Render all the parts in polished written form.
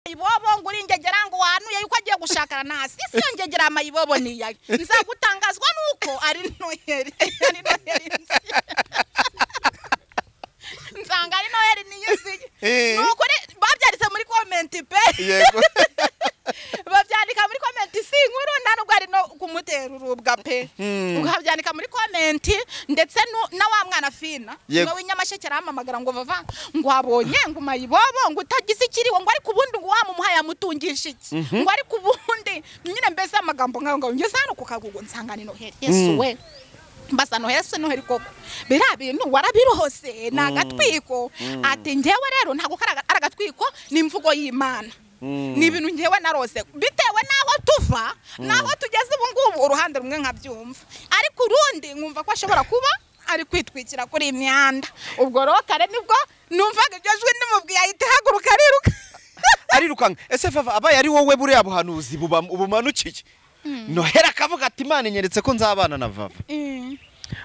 ibobo ngo uringegera ngo wanuye yuko agiye gushakana nasi isi yongegera amayibobo niyaye nzagutangazwa nuko ari Noheri nsanga ari Noheri niyisiye nuko babyaritse muri comment pe yego babyandika muri comment si inkuru ntanubwo ari no kumutera urubwa pe ukabyandika muri comment ndetse na wa mwana Fina no w'inyamashekera amamagara ngo bava ngo abonye ngo mayibobo ngo utagize ikiriwo ngo ari kubundi ngo wamumuhaye amutungisha iki ngo ari kubundi nyine mbese amagambo ngaho ngeze hano ku kagugo nsanga ni Noheri Yesu we mbasa Noheri koko bira bintu warabirohose nagatwiko ati ngewe rero ntago aragatwiko n'imvugo y'Imana ni ibintu ngewe narose bitewe naho tuva naho tugeze ubu ngubu uruhande rumwe nkabyumva ariko urundi nkumva ko ashobora kuba ari kwitwikira kuri imyanda ubwo rero kare nibwo numvaga ibyo jwi ndimubwiye ahita haguruka ariruka ese Vava abaye ari wowe buriya buhanuzi ubumanukiye Noheri akavuga ati Imana inyeretse ko nzabana na Vava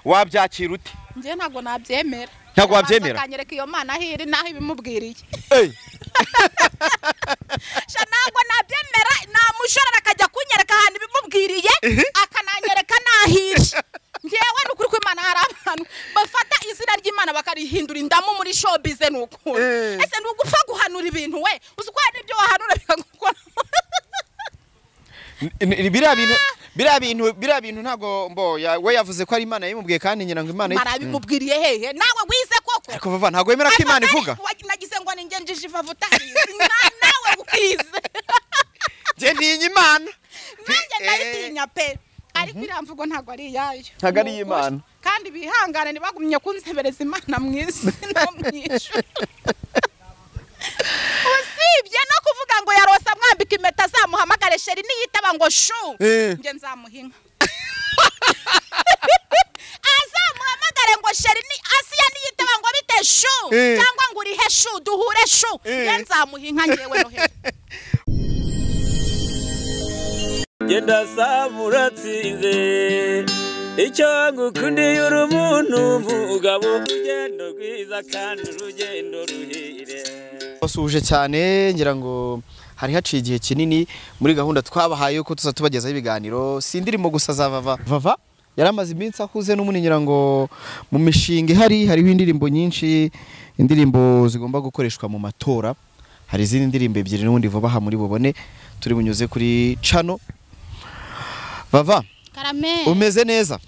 wabyakira ute nje ntago nabyemera ntago wabyemera akanyereka iyo Mana hiri naho ibimubwiriye ntago nabyemera namushorera akajya kunyereka ahantu ibimubwiriye akananyereka nahiri ngewe n'ukuri ko Imana hari abantu bafata izina ry'Imana bakarihindura indamu muri showbiz nuko ese ndugupfa guhanura ibintu we uzukwa n'ibyo wahanura bikagukora biriya bintu ntago we yavuze ko ari Imana yimubwiye kandi nyina ngo Imana marabimubwiriye hehe nawe wize koko ariko Vava ntago yemera ko Imana ivuga nagize ngo ninge njije Vava utarize nawe wize je ntinya Imana nanjye ndayitinya pe ariko iramvugo ntago ari iyayo ntago ari Imana kandi bihangane nibagumye kunsebereza Imana mwisi no mwishu usibye no kuvuga ngo yarosa mwambika impeta zamuhamagare sheri niyitaba ngo shu nge nzamuhinka azamuhamagare ngo sheri ni Assia niyitaba ngo bite shu cyangwa ngo urihe shu duhure shu nge nzamuhinka ngewe Noheri genda samuratsinze icyo ngukundiye uri umuntu mugabo urugendo rwiza kandi urugendo ruhire basuje cyane ngira ngo hari haciye igihe kinini muri gahunda twabahaye ko tuzatubagezaho ibiganiro sindirimo gusa za Vava yaramaze iminsi akuze n'umunyinyira ngo mu mishinga hariho indirimbo nyinshi indirimbo zigomba gukoreshwa mu matora hari izindi ndirimbo ebyiri n'ubundi vuba aha muri bubone turi bunyuze kuri channel Vava umeze neza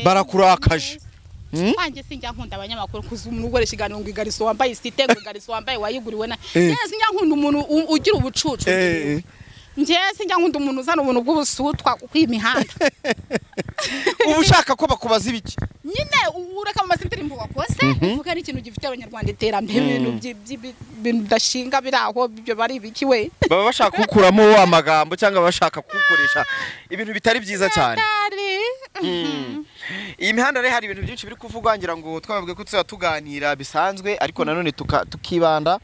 barakurakaje Kwanjye sinjya nkunda abanyamakuru kuza umuntu ugoresha iganiro ngo igariso wambaye isite ngo igariso wambaye wayiguriwe na sinjya nkunda umuntu ugira ubucucu nje sinjya nkunda umuntu uzana ubuntu bw'ubusutwa kw'imihanda ubushaka ko bakubaza ibiki nyine ureka mu masindirimbo wakose uvuga ari ikintu gifite Abanyarwanda iterambere ibintu dashinga biraho byo bari ibiki we baba bashaka kukuramo amagambo cyangwa bashaka kukoresha ibintu bitari byiza cyane iyi mihanda rero hari ibintu byinshi biri kuvugwa ngira ngo twababwiye ko tuganira bisanzwe ariko nanone tukibanda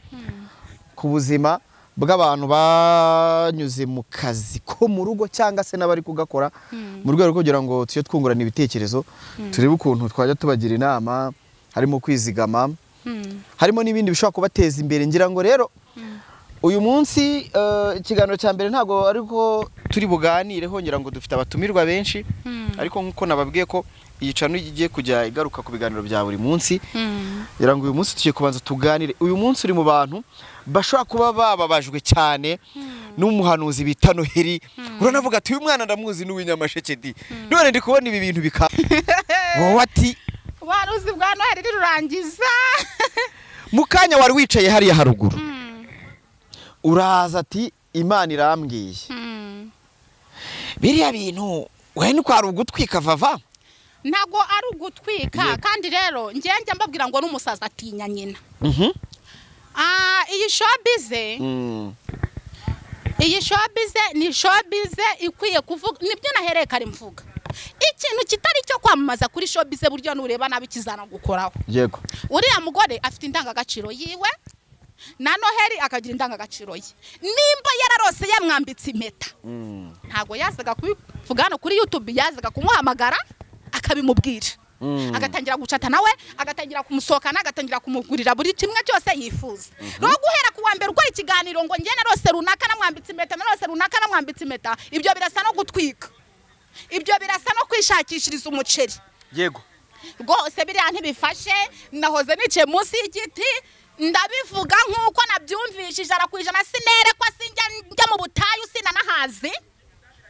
ku buzima bw'abantu banyuze mu kazi ko mu rugo cyangwa se n'abari kugakora mu rwego rwo kugira ngo tuye twungurana ibitekerezo turebe ukuntu twajya tubagira inama harimo kwizigama harimo n'ibindi bishobora kubateza imbere ngira ngo rero uyu munsi ikiganiro cya mbere ntago ariko turi buganireho ngira ngo dufite abatumirwa benshi ariko nkuko nababwiye ko iyi channel igiye kujya igaruka ku biganiro bya buri munsi ngira ngo uyu munsi tugiye kubanza tuganire uyu munsi uri mu bantu bashobora kuba bababajwe cyane n'umuhanuzi bita Noheri uranavuga ati uyu mwana ndamuzi n'uw'inyamasheke di none ndi kubona ibi bintu bika wowe ati waruzi bwa Noheri rurangiza mukanya wari wicaye hariya haruguru uraza ati Imana irambwiye biriya bintu we ni kwari ugutwika Vava ntago ari ugutwika kandi rero njye mbabwira ngo n'umusaza atinya nyina iyi showbiz ni showbiz ikwiye kuvuga nibyo nahereye kare mvuga ikintu kitari cyo kwamamaza kuri showbiz buryo nureba nabi kizana gukoraho yego uriya mugore afite indangagaciro yiwe na Noheri akagira indangagaciro ye nimba yararose yamwambitse impeta ntago yazaga kubivuga hano kuri YouTube yazaga kumuhamagara akabimubwira agatangira gucata nawe agatangira kumusohokana agatangira kumugurira buri kimwe cyose yifuza no guhera ku wa mbere ukora ikiganiro ngo njye narose runaka namwambitse impeta narose runaka namwambitse impeta ibyo birasa no gutwika ibyo birasa no kwishakishiriza umuceri yego rwose biriya ntibifashe nahoze nicaye munsi y'igiti ndabivuga nk'uko nabyumvishije arakwijana sinerekwa sinjya mu butayu sinanahazi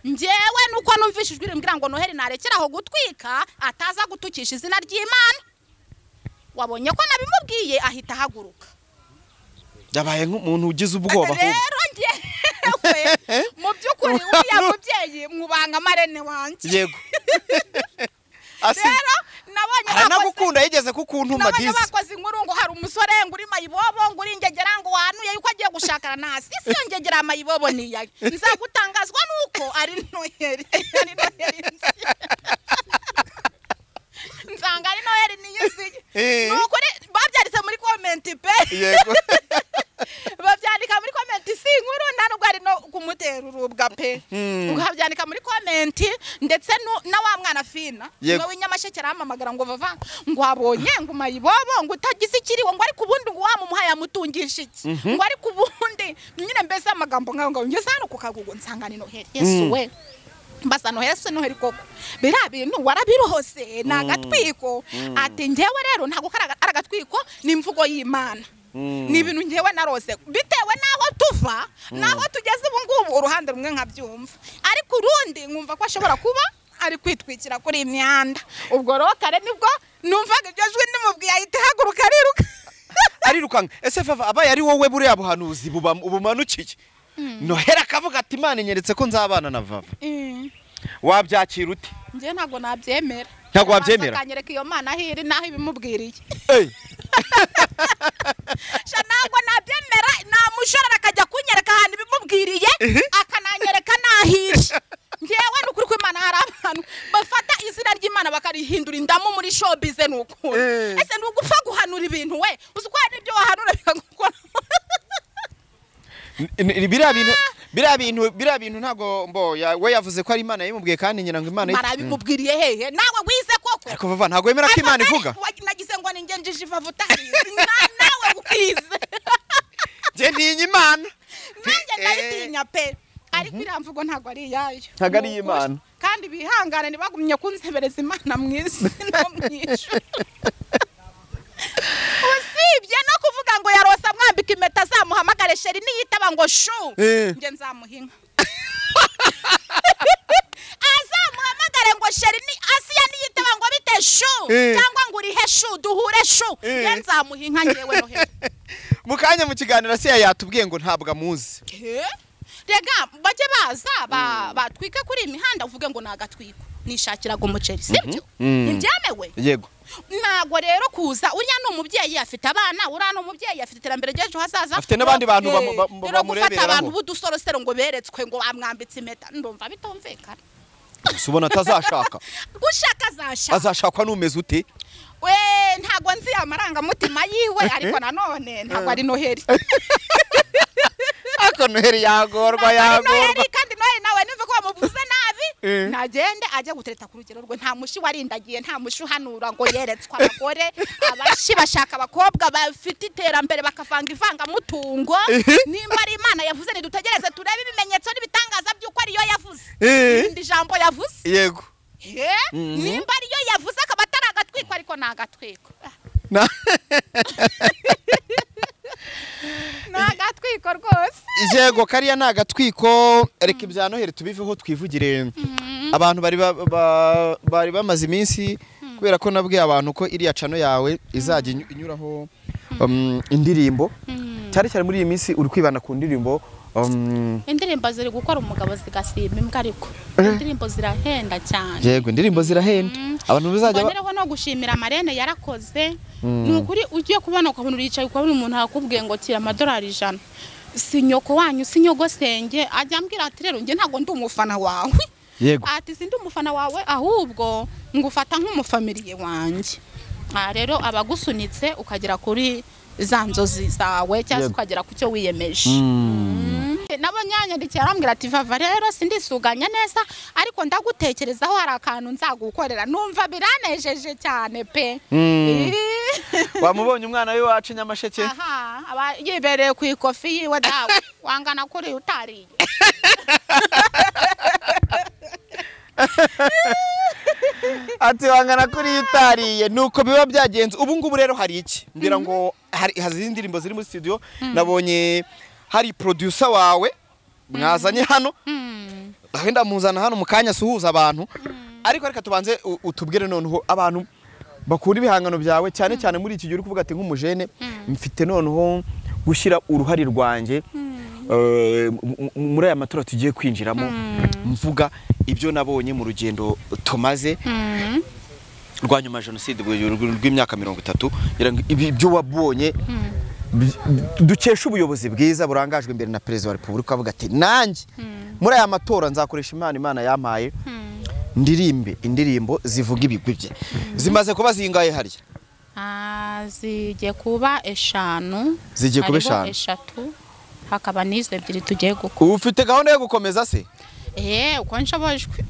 njyewe nuko numvishijwe rimbwira ngo Noheli narekeraho gutwika ataza gutukisha izina ry'Imana wabonye ko nabimubwiye ahita haguruka yabaye nk'umuntu ugize ubwoba rero njyewe mu by'ukuri uriya mubyeyi mwubanga marene wanjye yego rero nabonye aranagukunda yigeze kukuntuma disi bakoze inkuru ngo hari umusore nguri mayibobo nguri ingegera ngo wanuye yuko agiye gushakana nasi isi ngegera mayibobo niyaye nzagutangazwa nuko ari Noheli nzanga ari Noheli niyisi nuko babyaritse muri comment pe yego babyandika muri comment si inkuru nubwo ari no kumutera urubwa pe ukabyandika muri comment ndetse na wa mwana fina no w'inyamasheke aramamagara ngo vava ngo abonye ngo mayibobo ngo utagize ikiriwo ngo ari kubundi ngo wamumuhaye amutungisha iki ngo ari kubundi nyine mbese amagambo ngaho ngaho ngeze hano kukagugo nsangani Noheli Yesu we mbasa Noheli koko bira bintu warabirohose nagatwiko ati njyewe rero ntago aragatwiko n'imvugo y'Imana ni ibintu njyewe narose bitewe naho tuva naho tugeze ubu ngubu uruhande rumwe nkabyumva ariko urundi nkumva ko ashobora kuba ari kwitwikira kuri imyanda ubwo rero kare nibwo numvaga ibyo jwi nimubwiye ahita haguruka ariruka ese vava abaye ari wowe buriya buhanuzi ubumanukiye Noheli akavuga ati Imana inyeretse ko nzabana na vava wabyakira ute njye ntago nabyemera ntago wabyemera akanyereka iyo Mana hiri naho ibimubwiriye ntago nabyemera namushorera akajya kunyereka ahantu ibimubwiriye akananyereka nahisha njyewe n'ukuri ko Imana hari abantu bafata izina ry'Imana bakarihindura indamu muri showbiz n'uko ese n'ugupfa guhanura ibintu we uziko hari ibyo wahanura bikagukora biriya bintu ntago we yavuze ko ari Imana yimubwiye kandi nyina ngo Imana marabimubwiriye hehe nawe wize koko ariko vava ntago wemera ko Imana ivuga nagize ngo ninge njije vavuta nawe wize je ntinya Imana nanjye ndayitinya pe ariko iriya mvugo ntago ari iyayo ntago ari Imana kandi bihangane ntibagumye kunsebereza Imana mwisi no mwishu usibye no kuvuga ngo yarosa mwambika impeta zamuhamagare sheri niyitaba ngo shu nge nzamuhinka azamuhamagare ngo sheri ni Assia niyitaba ngo bite shu cyangwa ngo urihe shu duhure shu nge nzamuhinka ngewe Noheli mukanya mu kiganiro Assia yatubwiye ngo ntabwo amuzi rega bajye baza batwika kuri imihanda uvuge ngo nagatwiko nishakiraga umuceri sibyo ntibyamewe yego nago rero kuza uriya n'umubyeyi afite abana uriya n'umubyeyi afite iterambere ry'ejo hazaza afite n'abandi bantu bamureberamo abantu b'udusorosero ngo beretswe ngo bamwambitse impeta ndumva bitumvikana ubona atazashaka gushaka azashakwa n'umeze ute we ntago nzi amarangamutima yiwe ariko nanone ntago ari Noheli ako Noheli yagorwa kandi Noheli nawe nimve ko bamuvuze nabi nagende ajya gutereta ku rugero rwe nta mushi warindagiye nta mushi uhanura ngo yeretswe abagore abashi bashaka abakobwa bafite iterambere bakavanga ivangamutungo nimba ari Imana yavuze nidutegereze turebe ibimenyetso n'ibitangaza by'uko ariyo yavuze irindi jambo yavuze yego nimba ariyo yavuze akaba atari agatwiko ariko ni agatwiko nagatwiko rwose yego kariya nagatwiko reka ibya Noheli tubiveho twivugire abantu bari bamaze iminsi kubera ko nabwiye abantu ko iriya cano yawe izajya inyuraho indirimbo cyane cyane muri iyi minsi uri kwibana ku ndirimbo indirimbo ziri gukora umugabo zigasimba imbwa ariko indirimbo zirahenda cyane yego indirimbo zirahenda abantu bizajya banereho no gushimira marene yarakoze nukuri ugiye kubona ukabona uricaye ukabona umuntu akubwiye ngo kira amadolari 100 si nyoko wanyu si nyogosenge ajya ambwira ati rero nge ntago ndi umufana wawe yego ati sindi umufana wawe ahubwo ngufata nk'umufamiliye wanjye rero abagusunitse ukagera kuri za nzozi zawe cyangwa ukagera ku cyo wiyemeje nabo nyanyandikiye arambwira ati vava rero sindisuganya neza ariko ndagutekerezaho hari akantu nzagukorera numva biranejeje cyane pe. Wamubonye umwana w'iwacu Nyamasheke? Aha aba yibereye ku ikofi yiwe dawe wangana kuri utariye. Ati wangana kuri utariye nuko biba byagenze. Ubu ngubu rero hari iki mbira ngo hari indirimbo ziri muri studio nabonye hari producer wawe mwazanye hano wenda muzana hano mukanya suhuza abantu ariko reka tubanze utubwire noneho abantu bakura ibihangano byawe cyane cyane muri iki gihe uri kuvuga ati nk'umujene mfite noneho gushyira uruhari rwanjye muri aya matora tugiye kwinjiramo mvuga ibyo nabonye mu rugendo tumaze rwa nyuma jenoside rw'imyaka 30 ibyo wabonye dukesha ubuyobozi bwiza burangajwe imbere na Perezida wa Repubulika avuga ati nanjye muri aya matora nzakoresha Imana yampaye ndirimbe indirimbo zivuga ibigwi bye. Zimaze kuba zingaye harya? Zigiye kuba 5. Zigiye kuba 5. 3 hakaba nizo 2 tugiye gukora. Ufite gahunda yo gukomeza se? Uko nshobojwe.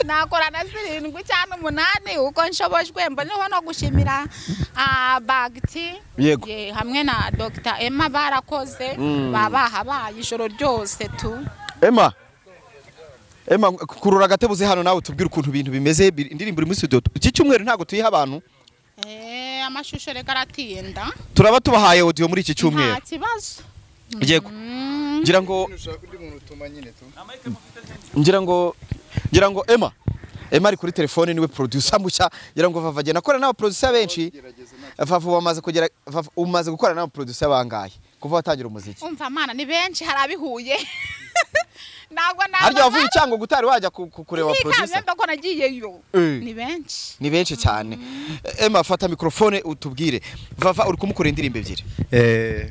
Nakora na 7 cyangwa 8 uko nshobojwe mboneho no gushimira bagiti hamwe na Dr. Emma barakoze babahabaye ijoro ryose tu. Emma kurura gatebuze hano nawe tubwire ukuntu ibintu bimeze indirimbo muri studio. Iki cyumweru ntago tuyiha abantu? Amashusho reka aratinda. Turaba tubahaye audio muri iki cyumweru. Nta kibazo. Yego. Ngira ngo Emma ari kuri telefone niwe producer mushya ngira ngo vava gena akora n'aba producer benshi. Vava umaze gukora n'aba producer bangaye kuva watangira umuziki. Umva mana ni benshi harabihuye. Nagwa harya wavuye cyangwa gutari wajya kureba producer ko nagiyeyo ni benshi cyane. Emma fata microphone utubwire vava uri kumukora indirimbo ebyiri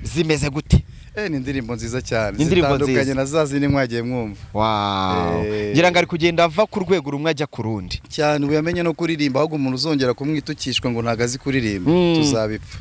zimeze gute? Ni indirimbo nziza cyane zitandukanye na zazi ni mwagiye mwumva. Ngira ngo ari kugenda ava ku rwego rumwe ajya ku rundi cyane. Uyamenye no kuririmba ahubwo umuntu uzongera kumwitukishwa ngo ntagazi kuririmba tuzabipfa.